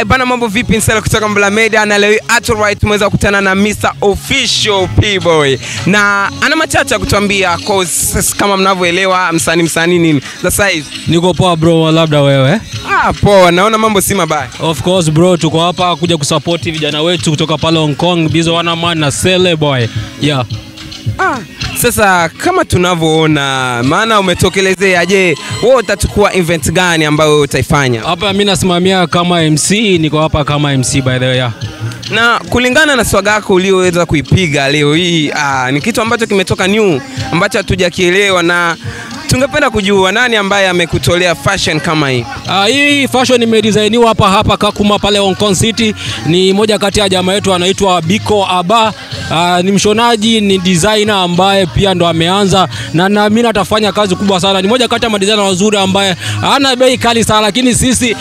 Bana, mambo vipi? Nsela kutoka Mbula Media, na leo Right tumeweza kukutana na Mr. Official P-Boy. Na ana machache kutuambia cause kama mnavyoelewa msanii nini. Sasa hivi niko poa bro, labda wewe? Poa, naona mambo si mabaya. Of course bro, tuko hapa kuja kusupport vijana wetu kutoka pale Hong Kong, Bizo Wana Man na Sele Boy. Yeah. Sasa kama tunavyoona, maana umetokelezea, je, wewe utachukua event gani ambayo utaifanya? Hapa mimi nasimamia kama MC, niko hapa kama MC by the way. Yeah. Na kulingana na swaga yako ulioweza kuipiga leo hii, ni kitu ambacho kimetoka new ambacho hatujakielewa, na tungependa kujua nani ambaye amekutolea fashion kama hii. Hii fashion imedesigniwa hapa Kakuma pale Hong Kong City. Ni moja kati ya jamaa wetu anaitwa Biko Aba. Ni mshonaji, ni designer ambaye pia ndo ameanza, na naamini atafanya kazi kubwa sana. Ni moja kati ya madesigner wazuri ambaye hana bei kali sana, lakini sisi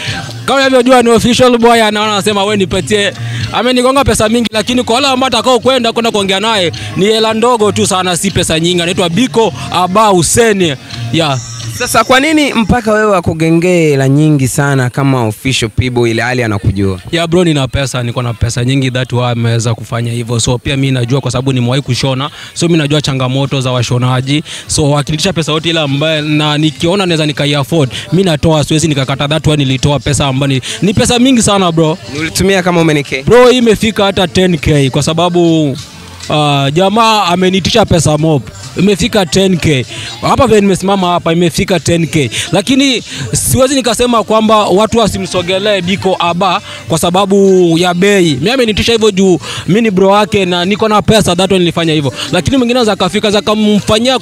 kama unavyojua ni official boy, anaona anasema wewe nipatie. Amenigonga pesa mingi, lakini kwa wale ambao atakao kwenda kuongea naye ni hela ndogo tu sana, si pesa nyingi. Anaitwa Biko Aba Hussein. Yeah. Sasa kwa nini mpaka wewe akugengee la nyingi sana kama official P-Boy ile hali anakujua? Yeah bro, nina pesa, niko na pesa nyingi, that why ameweza kufanya hivyo. So pia mimi najua kwa sababu nimewahi kushona. So mimi najua changamoto za washonaji. So wakinitisha pesa yote ile ambaye na nikiona naweza nikai-afford, mimi natoa, siwezi nikakata. That why nilitoa pesa ambayo ni pesa mingi sana bro. Ulitumia kama umenike? Bro, hii imefika hata 10k kwa sababu jamaa amenitisha pesa mob. Imefika 10k. Hapa vile nimesimama hapa imefika 10k. Lakini siwezi nikasema kwamba watu wasimsogelee Biko Aba kwa sababu ya bei. Mimi amenitisha hivyo juu mimi ni bro wake na niko na pesa, that nilifanya hivyo. Lakini mwingine za kafika za kumfanyia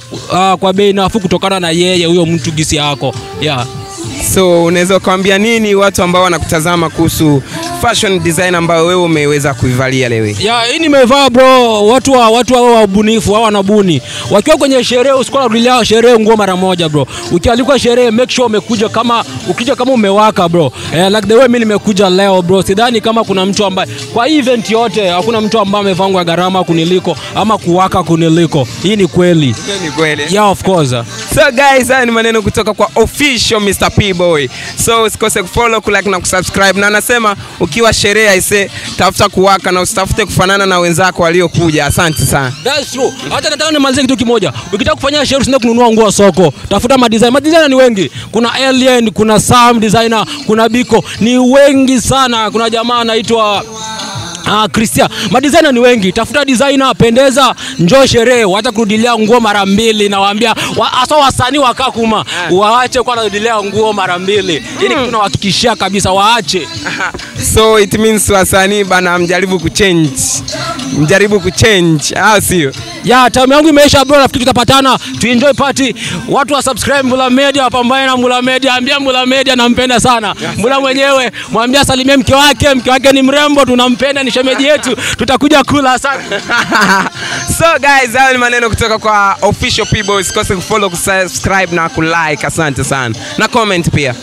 kwa bei nafuu kutokana na yeye huyo mtu gisi yako. Yeah. So unaweza kuambia nini watu ambao wanakutazama kuhusu fashion design ambayo wewe umeweza kuivalia leo? Yeah, hii nimevaa bro. Watu wa ubunifu, hao wanabuni. Wakiwa kwenye sherehe usikora rulia sherehe nguo mara moja bro. Ukialikwa sherehe make sure umekuja ukija kama umewaka bro. Like the way mimi nimekuja leo bro. Sidhani kama kuna mtu ambaye kwa event yote hakuna mtu ambaye amevaa nguo gharama kuniliko ama kuwaka kuniliko. Hii ni kweli. Ni kweli. Yeah, of course. So guys, haya ni maneno kutoka kwa official Mr. P-Boy. So usikose kufollow, kulike na kusubscribe. Na anasema ukiwa sherehe aise tafuta kuwaka na usitafute kufanana na wenzako waliokuja. Asante sana. That's true. Hata nataka nimalize kitu kimoja. Ukitaka kufanya sherehe usiende kununua nguo soko. Tafuta madesigner ni wengi. Kuna Alien, kuna Sam designer, kuna Biko. Ni wengi sana. Kuna jamaa anaitwa Christian. Madesigner ni wengi. Tafuta designer, pendeza, njoo sherehe, wacha kurudilia nguo mara mbili. Na waambia hasa wasanii wa Kakuma waache kwa kurudilia nguo mara mbili. Ili tunahakikishia kabisa waache. So it means wasanii bana mjaribu kuchange. Sio? Yeah, time yangu imeisha bro, nafikiri tutapatana, enjoy party. Watu wa subscribe Mbula Media, wapambane na Mbula Media, ambia Mbula Media nampenda sana. Mbula mwenyewe, mwambia salimie mke wake ni mrembo, tunampenda, ni shemeji yetu, tutakuja kula sana. So guys, haya ni maneno kutoka kwa official P-Boy. Usikose kufollow, kusubscribe na kulike. Asante sana. Na comment pia.